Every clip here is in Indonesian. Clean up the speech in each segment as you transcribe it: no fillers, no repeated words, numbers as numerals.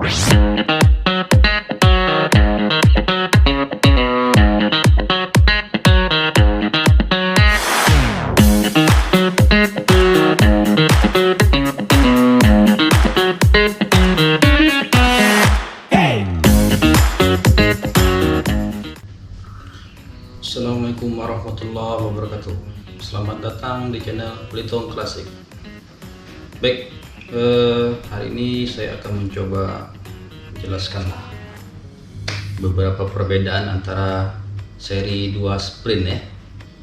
Assalamualaikum warahmatullahi wabarakatuh. Selamat datang di channel Pelitong Klasik. Baik, hari ini saya akan mencoba menjelaskan beberapa perbedaan antara seri 2 sprint ya.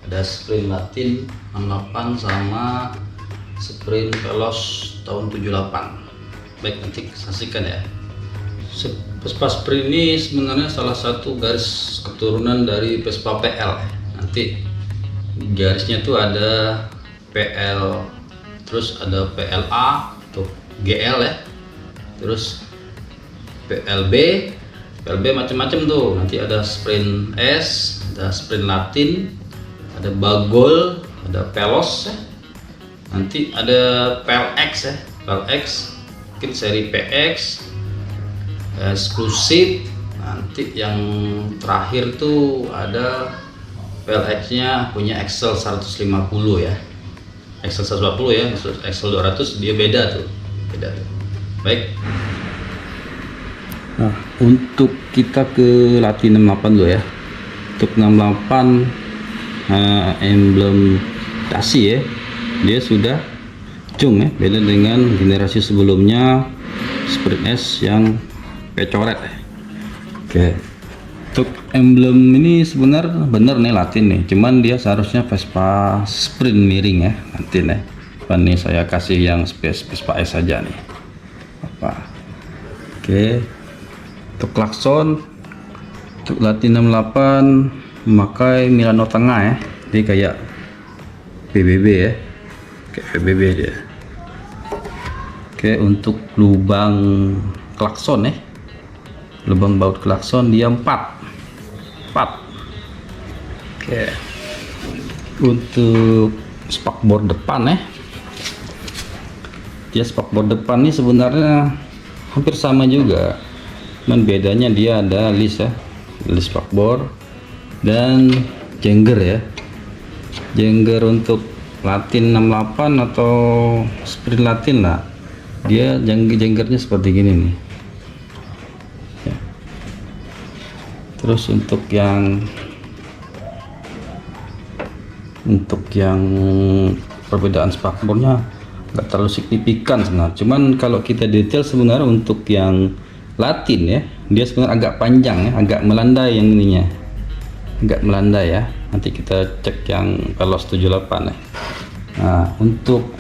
Ada sprint Latin 68 sama sprint Veloz tahun 78. Baik, nanti saksikan ya. Vespa Sprint ini sebenarnya salah satu garis keturunan dari Vespa PL. Nanti garisnya tuh ada PL, terus ada PLA atau GL ya, terus PLB macam-macam tuh. Nanti ada Sprint S, ada Sprint Latin, ada Bagol, ada Veloz ya. Nanti ada PLX ya, PLX mungkin seri PX eksklusif. Nanti yang terakhir tuh ada PLX nya punya Excel 150 ya, Excel 150 ya, Excel 200 dia beda tuh. Baik, nah untuk kita ke Latin 68 dulu ya. Untuk 68 emblem dasi ya, dia sudah cung ya, beda dengan generasi sebelumnya Sprint S yang pecoret. Oke, untuk emblem ini sebenarnya bener nih Latin nih, cuman dia seharusnya Vespa Sprint miring ya nanti nih. Ini saya kasih yang Vespa S saja nih apa. Oke, untuk klakson untuk Latin 68 memakai Milano tengah ya, dia kayak PBB ya, kayak PBB dia. Oke, untuk lubang klakson ya, lubang baut klakson dia 4. Oke, untuk spakbor depan ya, dia spakbor depan ini sebenarnya hampir sama juga, cuman bedanya dia ada list ya, list spakbor dan jengger ya. Jengger untuk Latin 68 atau Sprint Latin lah, dia jenggernya seperti gini nih. Terus untuk yang perbedaan spakbornya nggak terlalu signifikan sebenarnya, cuman kalau kita detail sebenarnya untuk yang Latin ya, dia sebenarnya agak panjang ya, agak melandai yang ininya, agak melandai ya. Nanti kita cek yang Veloz 78 ya. Nah, untuk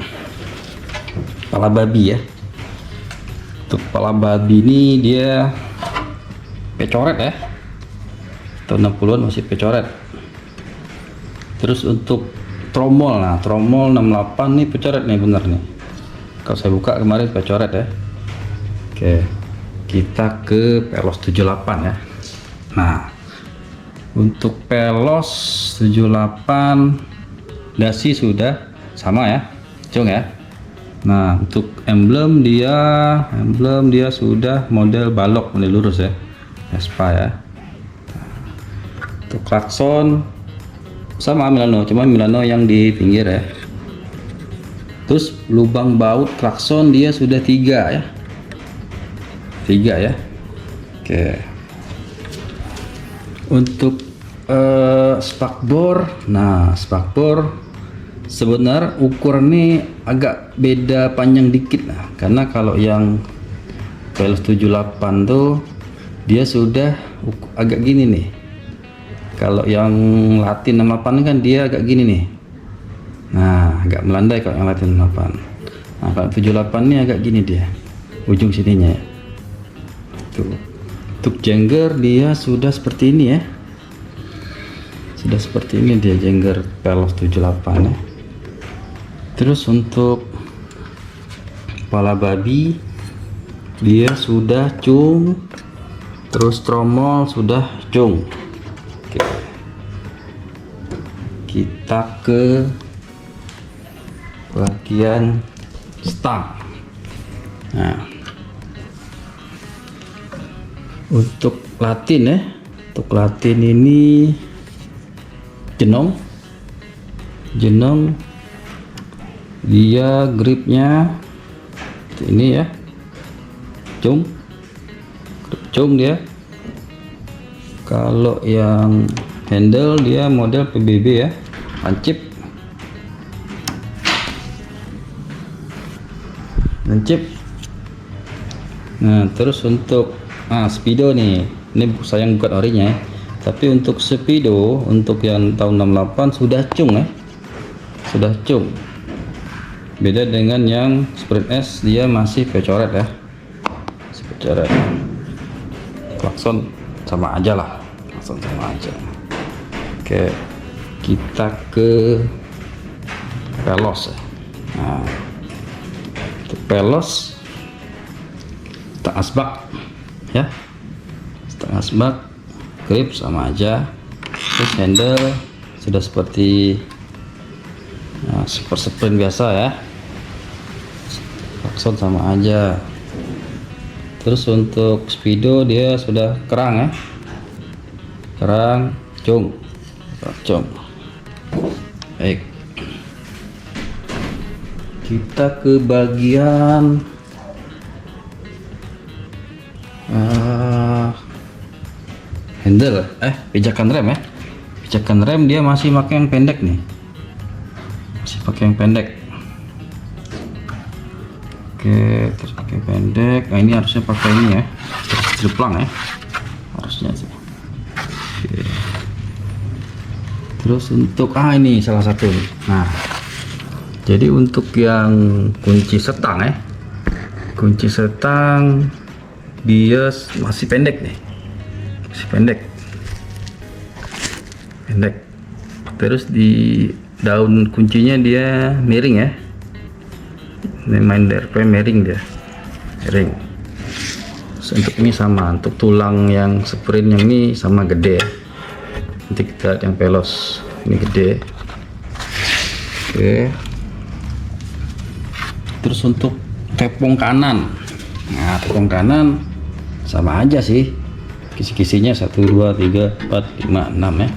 kepala babi ya, untuk kepala babi ini dia pecoret ya, tahun 60-an masih pecoret. Terus untuk tromol, nah tromol 68 nih pecoret nih, bener nih, kalau saya buka kemarin pecoret ya. Oke, kita ke Veloz 78 ya. Nah, untuk Veloz 78 dasi sudah sama ya, cung ya. Nah, untuk emblem dia sudah model balok, model lurus ya, Vespa ya. Untuk klakson sama Milano, cuma Milano yang di pinggir ya. Terus lubang baut klakson dia sudah 3 ya, 3 ya. Oke, untuk spakbor, nah spakbor sebenarnya ukurannya agak beda panjang dikit lah, karena kalau yang Veloz 78 tuh dia sudah agak gini nih. Kalau yang Latin 68 kan dia agak gini nih. Nah, agak melandai kalau yang Latin 68. Nah, kalau 78 ini agak gini dia, ujung sininya ya. Tuh. Untuk jengger dia sudah seperti ini ya. Sudah seperti ini dia jengger Veloz 78 ya. Terus untuk kepala babi dia sudah cung, terus tromol sudah cung. Oke, kita ke bagian stang. Nah, Untuk latin ya, untuk latin ini jenong dia gripnya ini ya, cung dia. Kalau yang handle dia model PBB ya, lancip. Nah terus untuk Speedo nih, ini sayang bukan orinya ya, tapi untuk Speedo untuk yang tahun 68 sudah cung ya, sudah cung. Beda dengan yang Sprint S, dia masih pecoret ya, pecoret. Klakson sama aja lah, klakson sama aja. Oke, kita ke pelos ya. Nah, untuk pelos setengah asbak ya, setengah asbak, grip sama aja. Terus handle sudah seperti super sprint biasa ya, klakson sama aja. Terus untuk Speedo dia sudah kerang ya, kerang cung. Baik, kita ke bagian handle, pijakan rem ya. Pijakan rem dia masih pakai yang pendek nih, masih pakai yang pendek. Oke, terus pakai pendek. Nah ini harusnya pakai ini ya, triplang ya, harusnya sih. Oke. Terus untuk ini salah satu nih. Nah, jadi untuk yang kunci setang ya, kunci setang dia masih pendek nih, masih pendek. Terus di daun kuncinya dia miring ya, ini main DRP miring dia, miring. Terus untuk ini sama, untuk tulang yang sprint yang ini sama gede ya. Nanti kita lihat yang pelos ini gede. Oke, terus untuk tepung kanan, nah tepung kanan sama aja sih, kisi-kisinya 1 2 3 4 5 6 ya,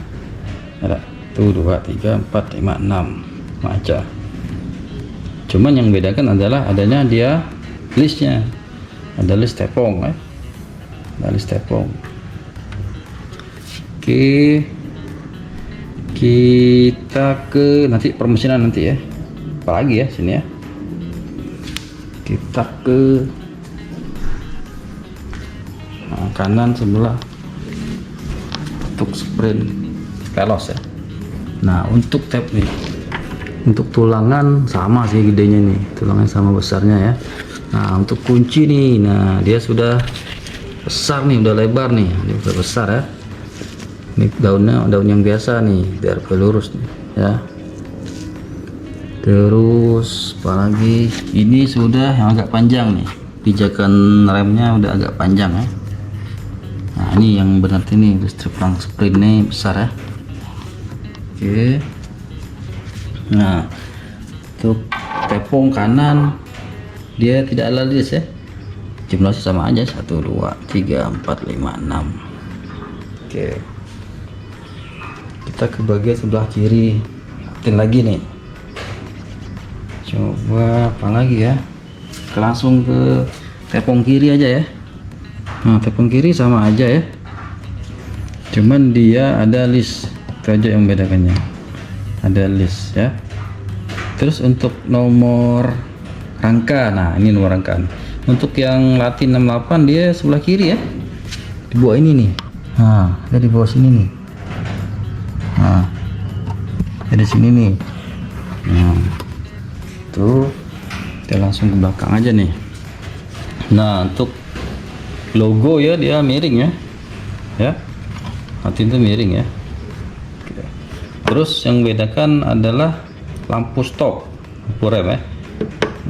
ada 1 2 3 4 5 6 aja. Cuman yang bedakan adalah adanya dia listnya, ada list tepung ya, ada list tepung. Oke, kita ke nanti permesinan nanti ya, apalagi ya sini ya. Kita ke kanan sebelah untuk sprint pelos ya. Nah untuk tab nih, untuk tulangan sama sih gedenya nih, tulangan sama besarnya ya. Nah untuk kunci nih, nah dia sudah besar nih, udah lebar nih, dia udah besar ya. Ini daunnya daun yang biasa nih, biar lurus nih ya. Terus apalagi ini sudah yang agak panjang nih, pijakan remnya udah agak panjang ya. Nah ini yang benar ini triplang sprint nih besar ya. Oke, nah untuk tepung kanan dia tidak ada list ya, jumlahnya sama aja 1 2 3 4 5 6. Oke, kita ke bagian sebelah kiri lagi nih. Coba apa lagi ya, langsung ke tepung kiri aja ya. Nah tepung kiri sama aja ya, cuman dia ada list, itu aja yang bedakannya, ada list ya. Terus untuk nomor rangka, nah ini nomor rangka. Untuk yang Latin 68 dia sebelah kiri ya, di bawah ini nih. Nah ada di bawah sini nih, nah ada di sini nih. Nah tuh kita langsung ke belakang aja nih. Nah untuk logo ya dia miring ya, hati itu miring ya. Oke. Terus yang bedakan adalah lampu stop, lampu rem ya.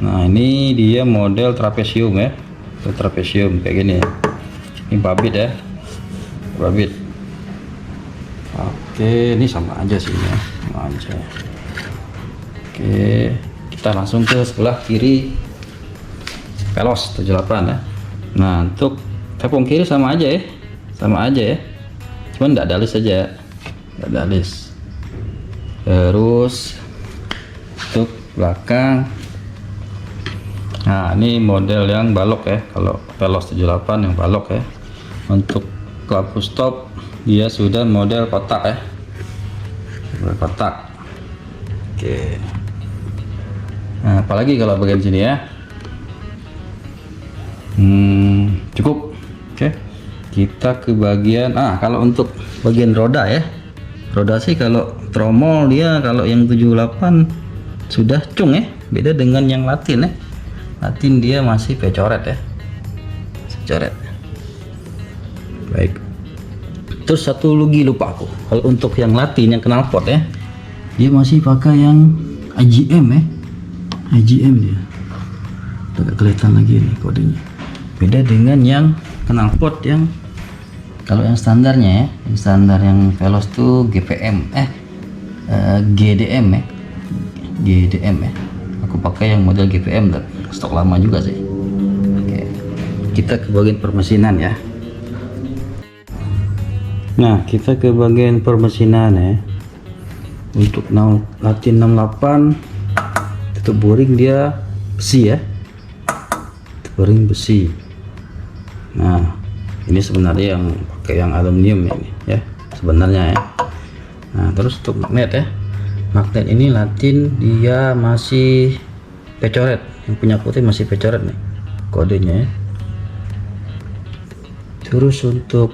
Nah ini dia model trapesium ya, trapesium kayak gini ya. Ini babit ya, babit. Oke, ini sama aja sih ya, sama aja. Oke, kita langsung ke sebelah kiri pelos 78 ya. Nah untuk tepung kiri sama aja ya, cuman nggak dalis aja, nggak dalis. Terus untuk belakang, nah ini model yang balok ya, kalau Veloz 78 yang balok ya. Untuk lampu stop dia sudah model kotak ya, model kotak. Oke, nah apalagi kalau bagian sini ya. Cukup. Oke, kita ke bagian kalau untuk bagian roda ya, roda sih kalau tromol dia kalau yang 78 sudah cung ya, beda dengan yang Latin ya. Latin dia masih pecoret ya, coret. Baik, terus satu lagi lupa aku, kalau untuk yang Latin yang knalpot ya, dia masih pakai yang IGM ya, IGM dia. Agak kelihatan lagi nih kodenya, beda dengan yang knalpot yang kalau yang standarnya ya, yang standar yang Veloz tuh GPM GDM ya, GDM ya. Aku pakai yang model GPM dan stok lama juga sih. Oke, kita ke bagian permesinan ya. Nah, kita ke bagian permesinan ya. Untuk Latin 68 tutup boring dia besi ya, boring besi. Nah, ini sebenarnya yang pakai yang aluminium ini ya sebenarnya ya. Nah, terus untuk magnet ya, magnet ini Latin dia masih pecoret, yang punya putih masih pecoret nih kodenya ya. Terus untuk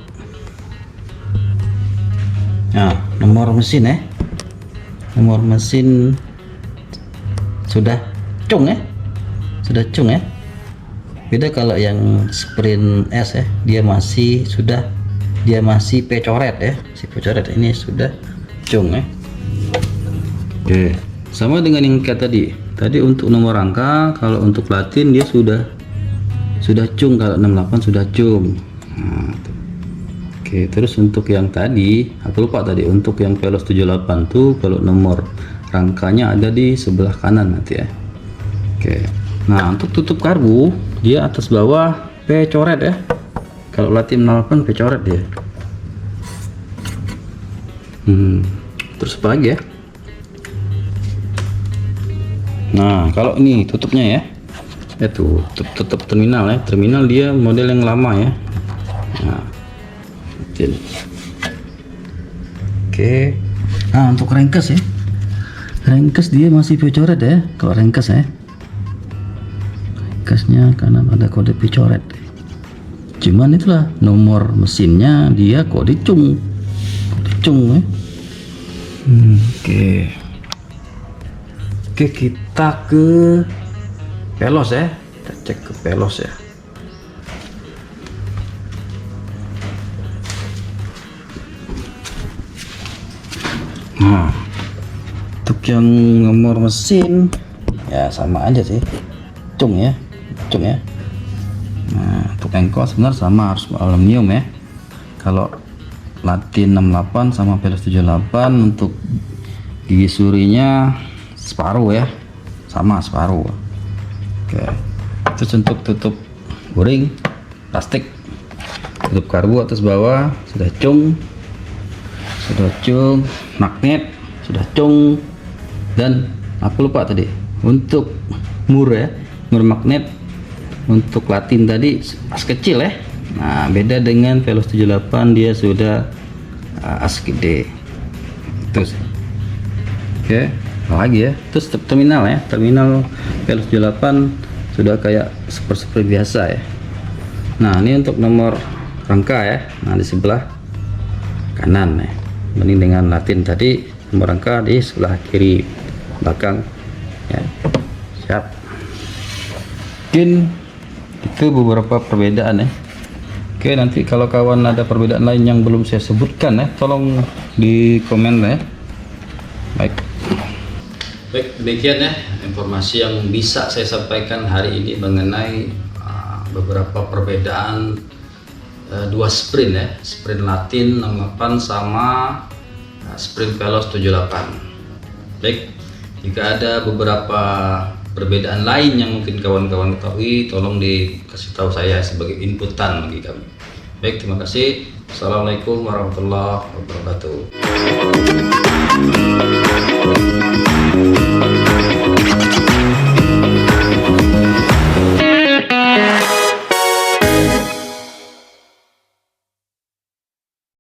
nomor mesin ya, nomor mesin sudah cung ya, sudah cung ya. Beda kalau yang Sprint S ya, dia masih pecoret ya, si pecoret. Ini sudah cung ya. Oke, sama dengan yang kayak tadi untuk nomor rangka, kalau untuk Latin dia sudah cung, kalau 68 sudah cung. Nah, oke, terus untuk yang tadi aku lupa tadi, untuk yang Veloz 78 tuh kalau nomor rangkanya ada di sebelah kanan nanti ya. Oke, nah untuk tutup karbu dia atas bawah pecoret ya, kalau Latin 68 pecoret dia. Terus apa lagi ya? Nah, kalau ini tutupnya ya, itu tutup terminal ya, terminal dia model yang lama ya. Nah, oke. Nah, untuk rengkes ya, rengkes dia masih pecoret ya, kalau rengkes ya, rengkesnya karena ada kode pecoret. Cuman itulah nomor mesinnya dia kode cung ya. Oke, kita ke Veloz ya, kita cek ke Veloz ya. Nah, untuk yang nomor mesin ya sama aja sih, cung ya. Nah, untuk engkol sebenarnya sama, harus aluminium ya. Kalau Latin 68 sama Veloz 78 untuk gigi surinya separuh ya, sama separuh. Oke, terus untuk tutup boring plastik, tutup karbu atas bawah sudah cung, magnet sudah cung, dan aku lupa tadi untuk mur ya, mur magnet untuk Latin tadi as kecil ya. Nah, beda dengan Veloz 78 dia sudah as gede. Terus oke, lagi ya. Terus terminal ya, terminal Veloz 78 sudah kayak seperti biasa ya. Nah, ini untuk nomor rangka ya. Nah, di sebelah kanan ya, banding dengan Latin tadi nomor rangka di sebelah kiri belakang ya. Siap. Mungkin itu beberapa perbedaan ya. Oke, nanti kalau kawan ada perbedaan lain yang belum saya sebutkan ya, tolong di komen ya. Baik, demikian ya informasi yang bisa saya sampaikan hari ini mengenai beberapa perbedaan dua sprint ya, sprint Latin 68 sama sprint Veloz 78. Baik, jika ada beberapa perbedaan lain yang mungkin kawan-kawan ketahui, tolong dikasih tahu saya sebagai inputan bagi kami. Baik, terima kasih. Assalamualaikum warahmatullahi wabarakatuh.